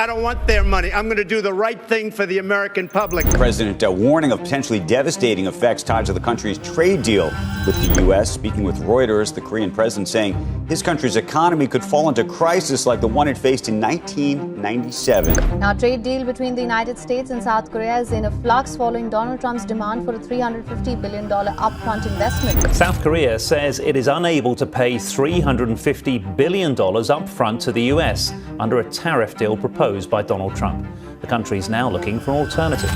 I don't want their money. I'm going to do the right thing for the American public. The president warning of potentially devastating effects tied to the country's trade deal with the U.S. Speaking with Reuters, the Korean president saying his country's economy could fall into crisis like the one it faced in 1997. Now, trade deal between the United States and South Korea is in a flux following Donald Trump's demand for a $350 billion upfront investment. South Korea says it is unable to pay $350 billion upfront to the U.S. under a tariff deal proposed by Donald Trump. The country is now looking for an alternative.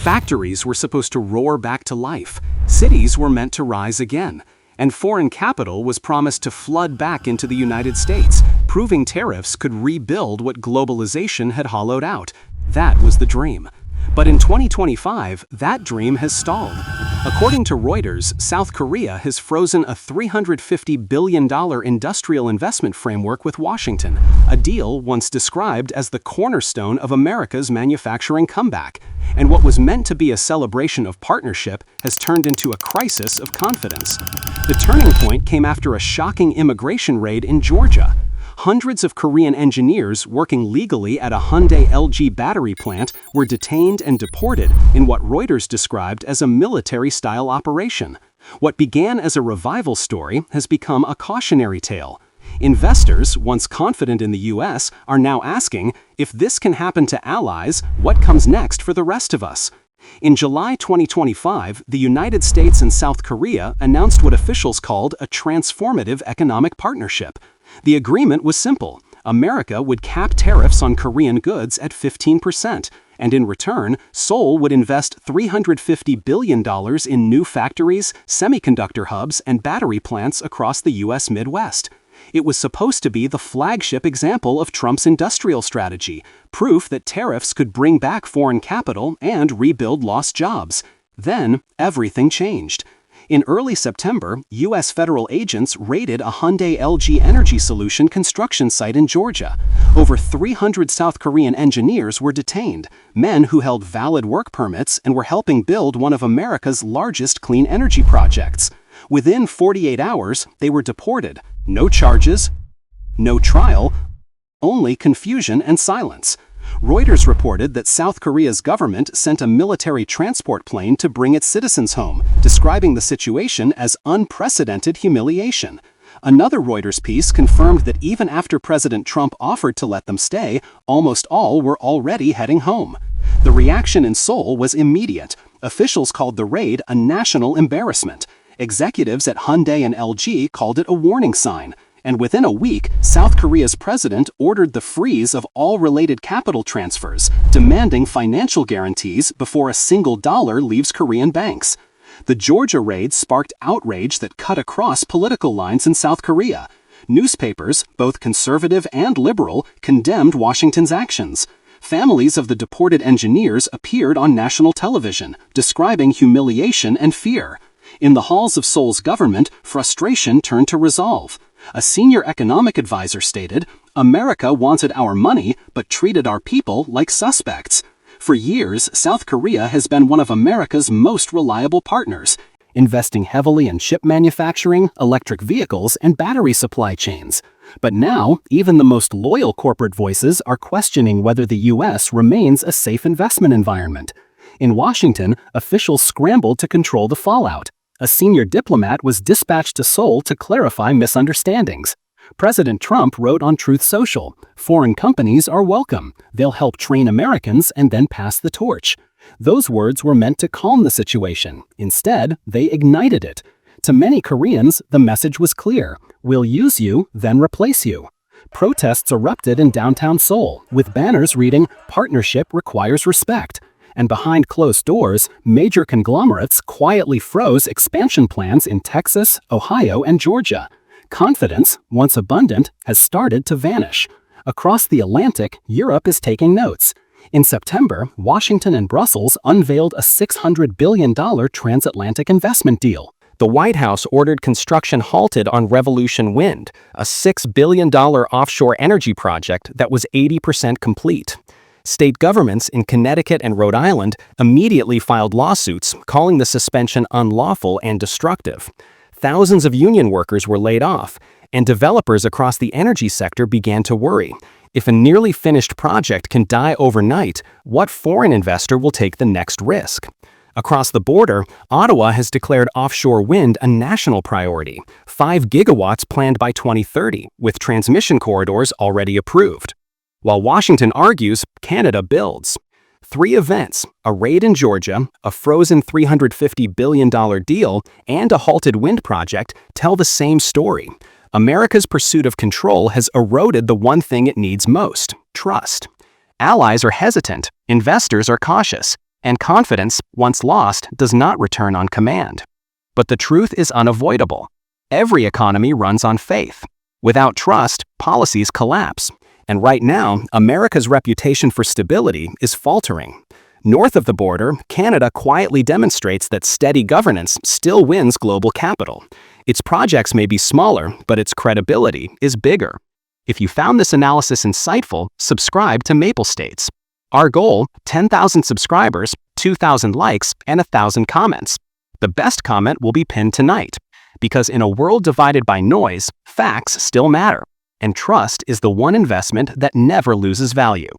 Factories were supposed to roar back to life. Cities were meant to rise again. And foreign capital was promised to flood back into the United States, proving tariffs could rebuild what globalization had hollowed out. That was the dream. But in 2025, that dream has stalled. According to Reuters, South Korea has frozen a $350 billion industrial investment framework with Washington, a deal once described as the cornerstone of America's manufacturing comeback. And what was meant to be a celebration of partnership has turned into a crisis of confidence. The turning point came after a shocking immigration raid in Georgia. Hundreds of Korean engineers working legally at a Hyundai LG battery plant were detained and deported in what Reuters described as a military-style operation. What began as a revival story has become a cautionary tale. Investors, once confident in the U.S., are now asking, if this can happen to allies, what comes next for the rest of us? In July 2025, the United States and South Korea announced what officials called a transformative economic partnership. The agreement was simple. America would cap tariffs on Korean goods at 15%, and in return, Seoul would invest $350 billion in new factories, semiconductor hubs, and battery plants across the U.S. Midwest. It was supposed to be the flagship example of Trump's industrial strategy, proof that tariffs could bring back foreign capital and rebuild lost jobs. Then, everything changed. In early September, U.S. federal agents raided a Hyundai LG Energy Solution construction site in Georgia. Over 300 South Korean engineers were detained, men who held valid work permits and were helping build one of America's largest clean energy projects. Within 48 hours, they were deported. No charges, no trial, only confusion and silence. Reuters reported that South Korea's government sent a military transport plane to bring its citizens home, describing the situation as unprecedented humiliation. Another Reuters piece confirmed that even after President Trump offered to let them stay, almost all were already heading home. The reaction in Seoul was immediate. Officials called the raid a national embarrassment. Executives at Hyundai and LG called it a warning sign. And within a week, South Korea's president ordered the freeze of all related capital transfers, demanding financial guarantees before a single dollar leaves Korean banks. The Georgia raid sparked outrage that cut across political lines in South Korea. Newspapers, both conservative and liberal, condemned Washington's actions. Families of the deported engineers appeared on national television, describing humiliation and fear. In the halls of Seoul's government, frustration turned to resolve. A senior economic advisor stated, "America wanted our money, but treated our people like suspects." For years, South Korea has been one of America's most reliable partners, investing heavily in chip manufacturing, electric vehicles, and battery supply chains. But now, even the most loyal corporate voices are questioning whether the U.S. remains a safe investment environment. In Washington, officials scrambled to control the fallout. A senior diplomat was dispatched to Seoul to clarify misunderstandings. President Trump wrote on Truth Social, "Foreign companies are welcome. They'll help train Americans and then pass the torch." Those words were meant to calm the situation. Instead, they ignited it. To many Koreans, the message was clear: we'll use you, then replace you. Protests erupted in downtown Seoul, with banners reading, "Partnership requires respect." And behind closed doors, major conglomerates quietly froze expansion plans in Texas, Ohio, and Georgia. Confidence, once abundant, has started to vanish. Across the Atlantic, Europe is taking notes. In September, Washington and Brussels unveiled a $600 billion transatlantic investment deal. The White House ordered construction halted on Revolution Wind, a $6 billion offshore energy project that was 80% complete. State governments in Connecticut and Rhode Island immediately filed lawsuits calling the suspension unlawful and destructive. Thousands of union workers were laid off, and developers across the energy sector began to worry. If a nearly finished project can die overnight, what foreign investor will take the next risk? Across the border, Ottawa has declared offshore wind a national priority, 5 gigawatts planned by 2030, with transmission corridors already approved. While Washington argues, Canada builds. 3 events, a raid in Georgia, a frozen $350 billion deal, and a halted wind project, tell the same story. America's pursuit of control has eroded the one thing it needs most: trust. Allies are hesitant, investors are cautious, and confidence, once lost, does not return on command. But the truth is unavoidable. Every economy runs on faith. Without trust, policies collapse. And right now, America's reputation for stability is faltering. North of the border, Canada quietly demonstrates that steady governance still wins global capital. Its projects may be smaller, but its credibility is bigger. If you found this analysis insightful, subscribe to Maple States. Our goal: 10,000 subscribers, 2,000 likes, and 1,000 comments. The best comment will be pinned tonight. Because in a world divided by noise, facts still matter. And trust is the one investment that never loses value.